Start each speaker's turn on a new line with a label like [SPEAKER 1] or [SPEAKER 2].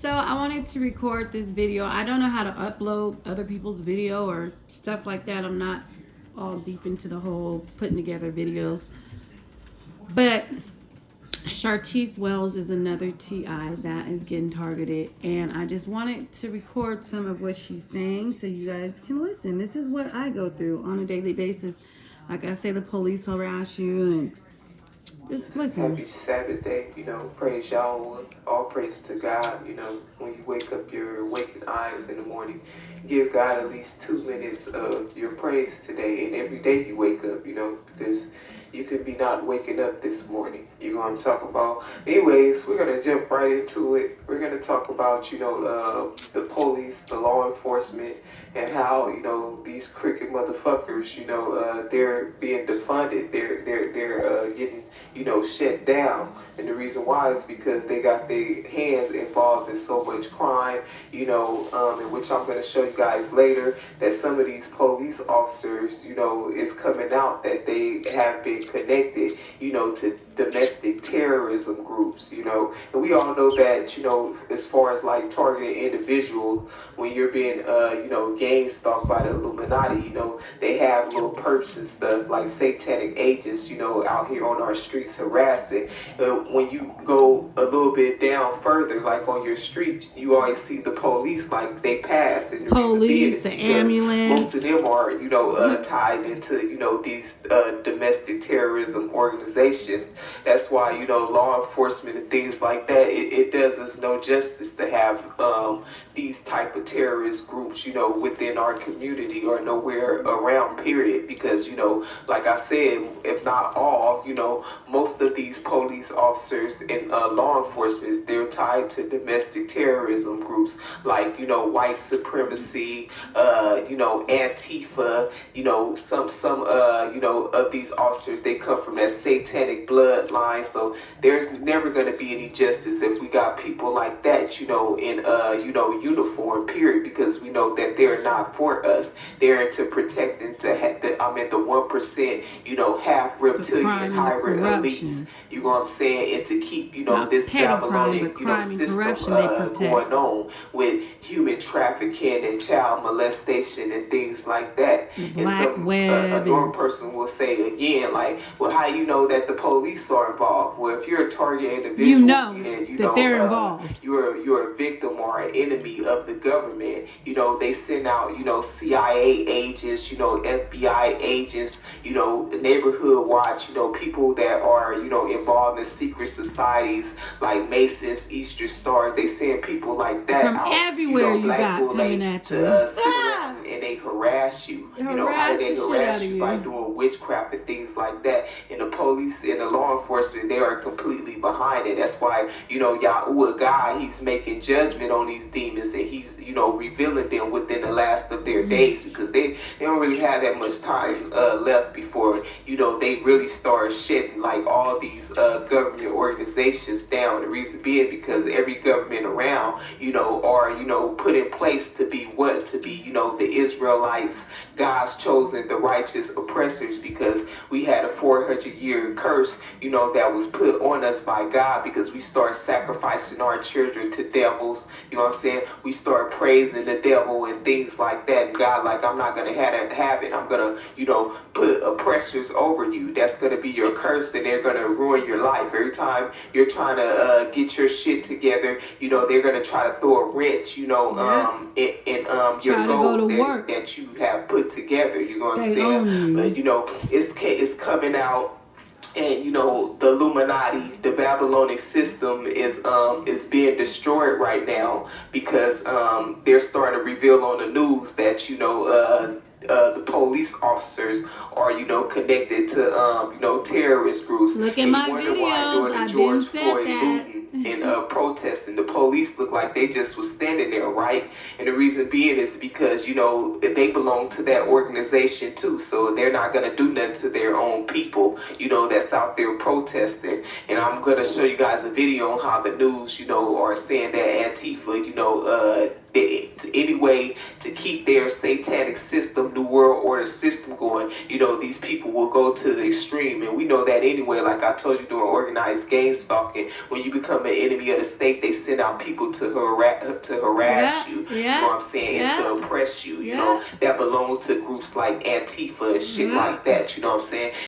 [SPEAKER 1] So I wanted to record this video. I don't know how to upload other people's video or stuff like that. I'm not all deep into the whole putting together videos. But Chartise Wells is another TI that is getting targeted. And I just wanted to record some of what she's saying so you guys can listen. This is what I go through on a daily basis. Like I say, the police harass you and just listen.
[SPEAKER 2] Happy Sabbath day, praise y'all, all praise to God, when you wake up your waking eyes in the morning, give God at least 2 minutes of your praise today, and every day you wake up, because you could be not waking up this morning. You're going to talk about, anyways, we're going to jump right into it. We're going to talk about, the police, the law enforcement, and how, these crooked motherfuckers, they're being defunded. They're getting, shut down. And the reason why is because they got their hands involved in so much crime, in which I'm going to show you guys later, that some of these police officers, is coming out that they have been connected, to domestic terrorism groups, and we all know that, as far as like targeting individuals, when you're being, gang stalked by the Illuminati, they have little perps and stuff like satanic agents, out here on our streets harassing. When you go a little bit down further, like on your street, you always see the police, like they pass, and the
[SPEAKER 1] police, the ambulance.
[SPEAKER 2] Most of them are, tied into, these domestic terrorism organizations. That's why, law enforcement and things like that, it does us no justice to have these type of terrorist groups, within our community or nowhere around, period. Because, like I said, if not all, most of these police officers and law enforcement, they're tied to domestic terrorism groups like, white supremacy, Antifa, some of these officers, they come from that satanic bloodline. So there's never going to be any justice if we got people like that, in, uniform, period, because we know that they're not for us. They're into protecting the 1%, half reptilian hybrid elites, you know what I'm saying, and to keep, this Babylonian, system going on with human trafficking and child molestation and things like that. And some a normal person will say again, like, well, how you know that the police are involved? Well, if you're a target individual,
[SPEAKER 1] that they're involved.
[SPEAKER 2] You're a victim or an enemy of the government. They send out, CIA agents, FBI agents, neighborhood watch, people that are, involved in secret societies like Masons, Eastern Stars. They send people like that
[SPEAKER 1] from
[SPEAKER 2] out,
[SPEAKER 1] everywhere you got coming at you.
[SPEAKER 2] Sit around and they harass you. How do they harass you? By doing witchcraft and things like that. And the police and the law enforcement, they are completely behind it. That's why, Yahuwah God, he's making judgment on these demons, and he's, revealing them within the last of their days, because they don't really have that much time left before, they really start shutting like all these government organizations down. The reason being because every government around, are, put in place to be what? To be, the Israelites, God's chosen, the righteous oppressors, because we had a 400-year curse, that was put on us by God, because we start sacrificing our children to devils, you know what I'm saying? We start praising the devil and things like that. And God, like, I'm not going to have it. I'm going to, put oppressors over you. That's going to be your curse, and they're going to ruin your life. Every time you're trying to get your shit together, they're going to try to throw a wrench, in your goals that you have put together. You know what I'm saying? But, it's coming out. And the Illuminati, the Babylonian system is being destroyed right now, because they're starting to reveal on the news that the police officers are connected to terrorist groups.
[SPEAKER 1] Look at my videos.
[SPEAKER 2] During the George Floyd looting and protesting, the police look like they just was standing there, right? And the reason being is because they belong to that organization too, so they're not gonna do nothing to their own people that's out there protesting. And I'm gonna show you guys a video on how the news are saying that Antifa any way to keep their satanic system, New World Order system going, you know, these people will go to the extreme. And we know that anyway, like I told you during organized gang stalking, when you become an enemy of the state, they send out people to harass you, you know what I'm saying, and to oppress you, you know, that belong to groups like Antifa and shit like that, you know what I'm saying.